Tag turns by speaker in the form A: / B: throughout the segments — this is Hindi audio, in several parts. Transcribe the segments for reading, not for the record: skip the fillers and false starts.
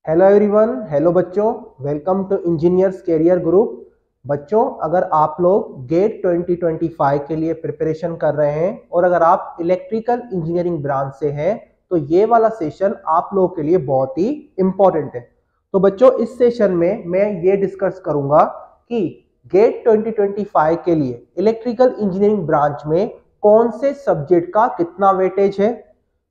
A: हेलो एवरीवन, हेलो बच्चों, welcome to engineers career group. बच्चों, अगर आप लोग गेट 2025 के लिए प्रिपरेशन कर रहे हैं और अगर आप इलेक्ट्रिकल इंजीनियरिंग ब्रांच से हैं तो ये वाला सेशन आप लोगों के लिए बहुत ही इंपॉर्टेंट है। तो बच्चों, इस सेशन में मैं ये डिस्कस करूंगा कि गेट 2025 के लिए इलेक्ट्रिकल इंजीनियरिंग ब्रांच में कौन से सब्जेक्ट का कितना वेटेज है,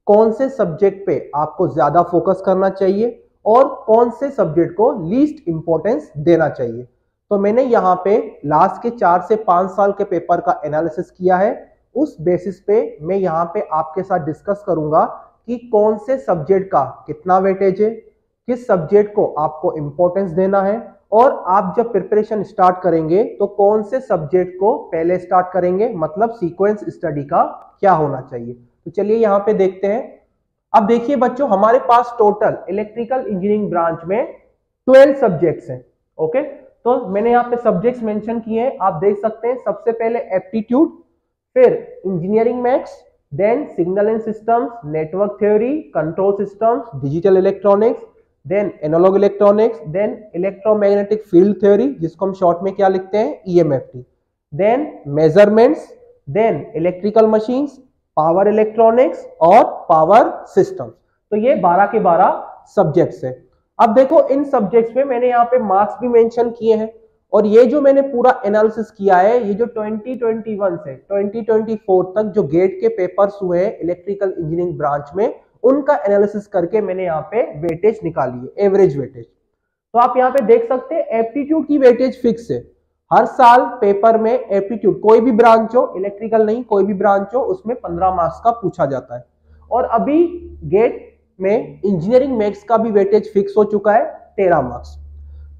A: कौन से सब्जेक्ट पे आपको ज्यादा फोकस करना चाहिए और कौन से सब्जेक्ट को लीस्ट इंपॉर्टेंस देना चाहिए। तो मैंने यहाँ पे लास्ट के 4 से 5 साल के पेपर का एनालिसिस किया है। उस बेसिस पे मैं यहाँ पे आपके साथ डिस्कस करूंगा कि कौन से सब्जेक्ट का कितना वेटेज है, किस सब्जेक्ट को आपको इंपॉर्टेंस देना है और आप जब प्रिपरेशन स्टार्ट करेंगे तो कौन से सब्जेक्ट को पहले स्टार्ट करेंगे, मतलब सीक्वेंस स्टडी का क्या होना चाहिए। तो चलिए यहाँ पे देखते हैं। अब देखिए बच्चों, हमारे पास टोटल इलेक्ट्रिकल इंजीनियरिंग ब्रांच में 12 सब्जेक्ट्स हैं। ओके, तो मैंने यहाँ पे सब्जेक्ट्स मेंशन किए हैं, आप देख सकते हैं। सबसे पहले एप्टीट्यूड, फिर engineering maths, then signal and systems, network theory, control systems, digital electronics, then analog electronics, then electromagnetic field theory जिसको हम शॉर्ट में क्या लिखते हैं, EMFT, then measurements, then electrical machines, power electronics और पावर सिस्टम। तो ये 12 के 12 सब्जेक्ट्स हैं। अब देखो, इन सब्जेक्ट्स में मैंने यहाँ पे मार्क्स भी मेंशन किए हैं और ये जो मैंने पूरा एनालिसिस किया है, ये जो 2021 से 2024 तक जो गेट के पेपर्स हुए हैं इलेक्ट्रिकल इंजीनियरिंग ब्रांच में, उनका एनालिसिस करके मैंने यहाँ पे वेटेज निकाली है, एवरेज वेटेज। तो आप यहाँ पे देख सकते हैं एप्टीट्यूड की वेटेज फिक्स है। हर साल पेपर में एप्टीट्यूड, कोई भी ब्रांच हो, इलेक्ट्रिकल नहीं कोई भी ब्रांच हो, उसमें 15 मार्क्स का पूछा जाता है। और अभी गेट में इंजीनियरिंग मैथ्स का भी वेटेज फिक्स हो चुका है, 13 मार्क्स।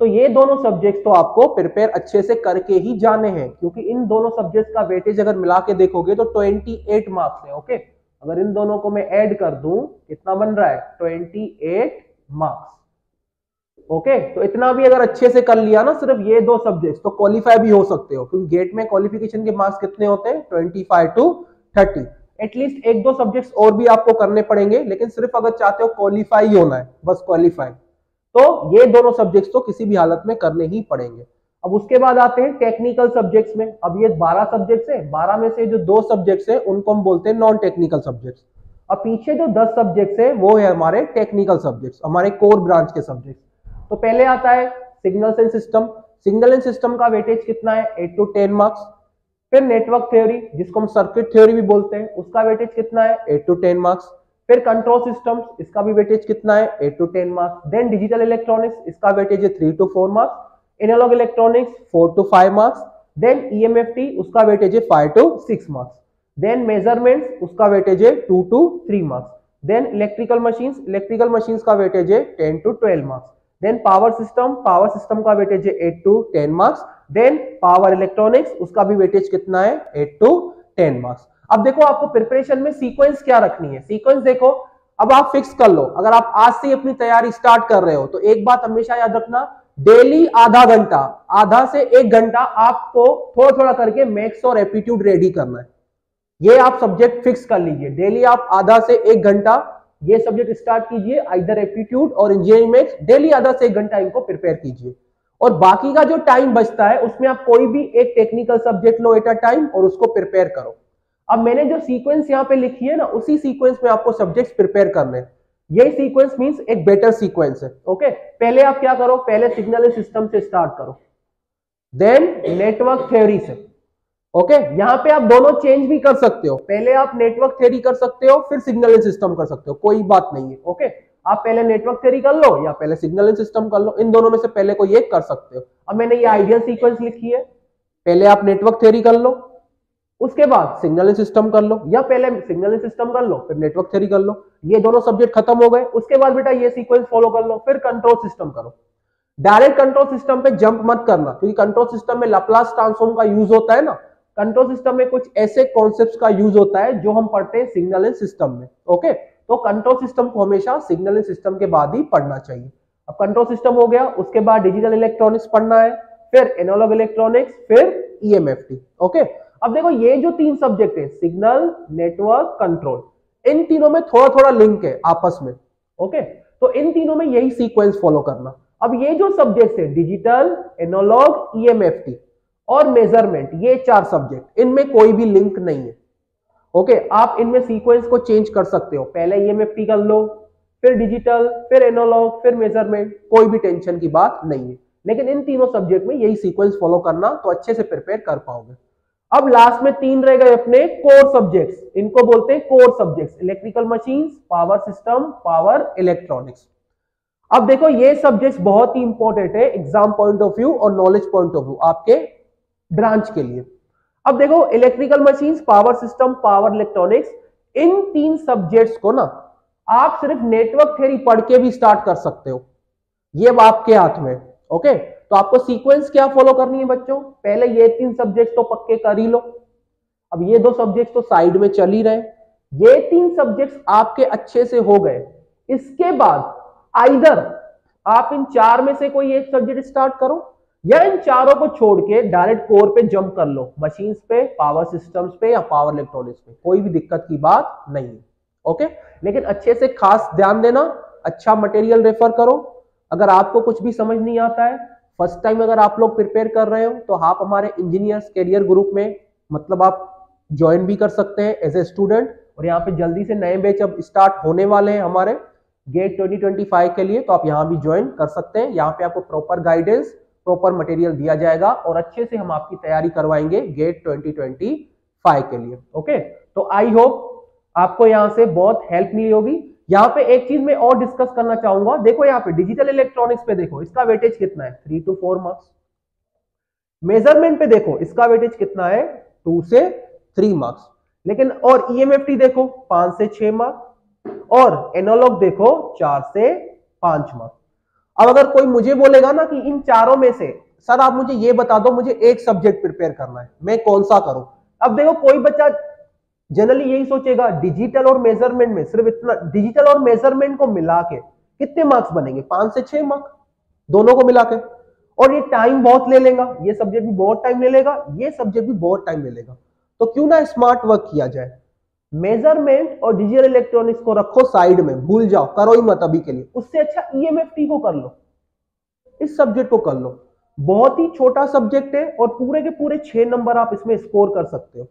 A: तो ये दोनों सब्जेक्ट्स तो आपको प्रिपेयर अच्छे से करके ही जाने हैं, क्योंकि इन दोनों सब्जेक्ट्स का वेटेज अगर मिला के देखोगे तो 28 मार्क्स है। ओके, अगर इन दोनों को मैं ऐड कर दूं, कितना बन रहा है, 28 मार्क्स। ओके, तो इतना भी अगर अच्छे से कर लिया ना, सिर्फ ये दो सब्जेक्ट्स, तो क्वालिफाई भी हो सकते हो, क्योंकि गेट में क्वालिफिकेशन के मार्क्स कितने होते हैं, 25 to 30। एटलीस्ट एक दो सब्जेक्ट्स और भी आपको करने पड़ेंगे, लेकिन सिर्फ अगर चाहते हो क्वालिफाई होना है, बस क्वालिफाई, तो ये दोनों सब्जेक्ट्स तो किसी भी हालत में करने ही पड़ेंगे। अब उसके बाद आते हैं टेक्निकल सब्जेक्ट्स में। अब ये 12 सब्जेक्ट्स है, 12 में से जो 2 सब्जेक्ट्स है उनको हम बोलते हैं नॉन टेक्निकल सब्जेक्ट्स। अब पीछे जो 10 सब्जेक्ट्स है वो है हमारे टेक्निकल सब्जेक्ट्स, हमारे कोर ब्रांच के सब्जेक्ट्स। तो पहले आता है signals and system. Signal and system का वेटेज कितना है, 8 to 10 मार्क्स। फिर नेटवर्क थ्योरी, जिसको हम सर्किट थ्योरी भी बोलते हैं, उसका वेटेज कितना है, 8 to 10 मार्क्स। फिर कंट्रोल सिस्टम्स, इसका भी वेटेज कितना है, 8 to 10 marks. Then digital electronics, इसका वेटेज है 3 to 4 marks. Analog electronics 4 to 5 marks. Then EMFT, उसका वेटेज है 5 to 6 मार्क्स। देन मेजरमेंट्स, उसका वेटेज है 2 to 3 marks. Then electrical machines का वेटेज है 10 to 12 marks. Then power system का वेटेज है 8 to 10 marks. Then power electronics, उसका भी वेटेज कितना है, 8 to 10 मार्क्स। अब देखो, आपको प्रिपरेशन में सीक्वेंस क्या रखनी है। सीक्वेंस देखो, अब आप फिक्स कर लो, अगर आप आज से अपनी तैयारी स्टार्ट कर रहे हो तो एक बात हमेशा याद रखना, डेली आधा घंटा, आधा से 1 घंटा आपको थोड़ा थोड़ा करके मैथ्स और एप्टीट्यूड रेडी करना है। ये आप सब्जेक्ट फिक्स कर लीजिए, डेली आप आधा से 1 घंटा ये सब्जेक्ट स्टार्ट कीजिए, आइदर एप्टीट्यूड और इंजीनियरिंग मैथ्स, डेली आधा से 1 घंटा इनको प्रिपेयर कीजिए। और बाकी का जो टाइम बचता है उसमें आप कोई भी एक technical subject low at a time और उसको प्रिपेयर करो। अब मैंने जो सीक्वेंस यहाँ पे लिखी है ना, उसी सीक्वेंस में आपको सब्जेक्ट्स प्रिपेयर करने हैं। यही सीक्वेंस मींस एक बेटर सीक्वेंस है। ओके, पहले आप क्या करो, पहले सिग्नल एंड सिस्टम से स्टार्ट करो, देन नेटवर्क थ्योरी से। ओके, यहां पे आप दोनों चेंज भी कर सकते हो, पहले आप नेटवर्क थ्योरी कर सकते हो, फिर सिग्नल एंड सिस्टम कर सकते हो, कोई बात नहीं है। ओके, आप पहले नेटवर्क थ्योरी कर लो या पहले सिग्नल एंड सिस्टम कर लो, इन दोनों में से पहले कोई एक कर सकते हो। अब मैंने ये आइडियल सीक्वेंस लिखी है, पहले आप नेटवर्क थ्योरी कर लो, उसके बाद सिग्नल एंड सिस्टम कर लो, या पहले सिग्नल एंड सिस्टम कर लो फिर नेटवर्क थ्योरी कर लो। ये दोनों सब्जेक्ट खत्म हो गए, उसके बाद बेटा ये सीक्वेंस फॉलो कर लो, फिर कंट्रोल सिस्टम करो। डायरेक्ट कंट्रोल सिस्टम पे जंप मत करना, क्योंकि कंट्रोल सिस्टम में लैप्लास ट्रांसफॉर्म का यूज होता है ना। कंट्रोल सिस्टम में कुछ ऐसे कॉन्सेप्ट्स का यूज होता है जो हम पढ़ते हैं सिग्नल एंड सिस्टम में। ओके, तो कंट्रोल सिस्टम को हमेशा सिग्नल एंड सिस्टम के बाद ही पढ़ना चाहिए। अब कंट्रोल सिस्टम हो गया, उसके बाद डिजिटल इलेक्ट्रॉनिक्स पढ़ना है, फिर एनालॉग इलेक्ट्रॉनिक्स, फिर ईएमएफटी। ओके, अब देखो ये जो 3 सब्जेक्ट है, सिग्नल, नेटवर्क, कंट्रोल, इन तीनों में थोड़ा थोड़ा लिंक है आपस में। ओके, तो इन तीनों में यही सीक्वेंस फॉलो करना। अब ये जो सब्जेक्ट है डिजिटल, एनालॉग, ईएमएफटी और मेजरमेंट, ये 4 सब्जेक्ट, इनमें कोई भी लिंक नहीं है। ओके, आप इनमें सीक्वेंस को चेंज कर सकते हो, पहले ईएमएफटी कर लो, फिर डिजिटल, फिर एनालॉग, फिर मेजरमेंट, कोई भी टेंशन की बात नहीं है। लेकिन इन तीनों सब्जेक्ट में यही सीक्वेंस फॉलो करना, तो अच्छे से प्रिपेयर कर पाओगे। अब लास्ट में 3 रह गए अपने कोर सब्जेक्ट्स, इनको बोलते हैं core subjects, electrical machines, power system, power electronics. अब देखो ये सब्जेक्ट्स बहुत ही इंपॉर्टेंट है एग्जाम पॉइंट ऑफ व्यू और नॉलेज पॉइंट ऑफ व्यू आपके ब्रांच के लिए। अब देखो electrical machines, power system, power electronics, इन 3 सब्जेक्ट्स को ना आप सिर्फ नेटवर्क थ्योरी पढ़ के भी स्टार्ट कर सकते हो, ये अब आपके हाथ में। ओके, तो आपको सीक्वेंस क्या फॉलो करनी है बच्चों, पहले ये 3 सब्जेक्ट्स तो पक्के कर ही लो, अब ये 2 सब्जेक्ट्स तो साइड में चल ही रहे, ये 3 सब्जेक्ट्स आपके अच्छे से हो गए। इसके बाद आइदर आप इन 4 में से कोई एक सब्जेक्ट स्टार्ट करो, या इन चारों को छोड़ के डायरेक्ट कोर पे जंप कर लो, मशीन्स पे, पावर सिस्टम्स पे या पावर इलेक्ट्रॉनिक्स पे, कोई भी दिक्कत की बात नहीं है। ओके, लेकिन अच्छे से खास ध्यान देना, अच्छा मटेरियल रेफर करो। अगर आपको कुछ भी समझ नहीं आता है, फर्स्ट टाइम अगर आप लोग प्रिपेयर कर रहे हो, तो आप हमारे इंजीनियर्स कैरियर ग्रुप में मतलब आप ज्वाइन भी कर सकते हैं एज ए स्टूडेंट। और यहाँ पे जल्दी से नए बैच अब स्टार्ट होने वाले हैं हमारे गेट 2025 के लिए, तो आप यहाँ भी ज्वाइन कर सकते हैं। यहाँ पे आपको प्रॉपर गाइडेंस, प्रॉपर मटेरियल दिया जाएगा और अच्छे से हम आपकी तैयारी करवाएंगे गेट 2025 के लिए। ओके, तो आई होप आपको यहाँ से बहुत हेल्प मिली होगी। यहाँ पे एक चीज मैं और डिस्कस करना चाहूंगा, देखो यहाँ पे डिजिटल इलेक्ट्रॉनिक्स पे देखो इसका वेटेज कितना है, 3 to 4 मार्क्स। मेजरमेंट पे देखो इसका वेटेज कितना है, 2 से 3 मार्क्स। लेकिन और ईएमएफटी देखो 5 से 6 मार्क्स, और एनालॉग देखो 4 से 5 मार्क्स। अब अगर कोई मुझे बोलेगा ना कि इन चारों में से सर आप मुझे ये बता दो, मुझे एक सब्जेक्ट प्रिपेयर करना है, मैं कौन सा करूं। अब देखो कोई बच्चा जनरली यही सोचेगा डिजिटल और मेजरमेंट में सिर्फ इतना, डिजिटल और मेजरमेंट को मिला के कितने मार्क्स बनेंगे, 5 से 6 मार्क्स दोनों को मिला के, और ये टाइम बहुत ले लेगा, ये सब्जेक्ट भी बहुत टाइम ले लेगा, ये सब्जेक्ट भी बहुत टाइम ले लेगा। तो क्यों ना स्मार्ट वर्क किया जाए, मेजरमेंट और डिजिटल इलेक्ट्रॉनिक्स को रखो साइड में, भूल जाओ, करो ही मत अभी के लिए। उससे अच्छा ईएमएफटी को कर लो, इस सब्जेक्ट को कर लो, बहुत ही छोटा सब्जेक्ट है और पूरे के पूरे 6 नंबर आप इसमें स्कोर कर सकते हो।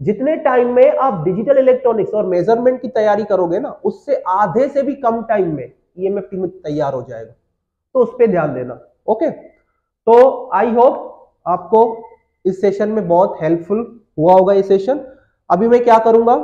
A: जितने टाइम में आप डिजिटल इलेक्ट्रॉनिक्स और मेजरमेंट की तैयारी करोगे ना, उससे आधे से भी कम टाइम में ईएमएफटी में तैयार हो जाएगा, तो उस पर ध्यान देना। ओके, तो आई होप आपको इस सेशन में बहुत हेल्पफुल हुआ होगा ये सेशन। अभी मैं क्या करूंगा,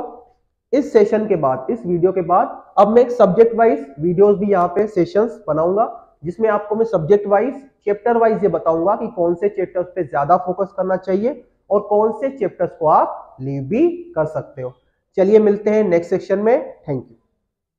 A: इस सेशन के बाद, इस वीडियो के बाद, अब मैं एक सब्जेक्ट वाइज वीडियोस भी यहाँ पे सेशंस बनाऊंगा, जिसमें आपको मैं सब्जेक्ट वाइज, चैप्टर वाइज ये बताऊंगा कि कौन से चैप्टर्स पे ज्यादा फोकस करना चाहिए और कौन से चैप्टर्स को आप लीव भी कर सकते हो। चलिए मिलते हैं नेक्स्ट सेक्शन में, थैंक यू।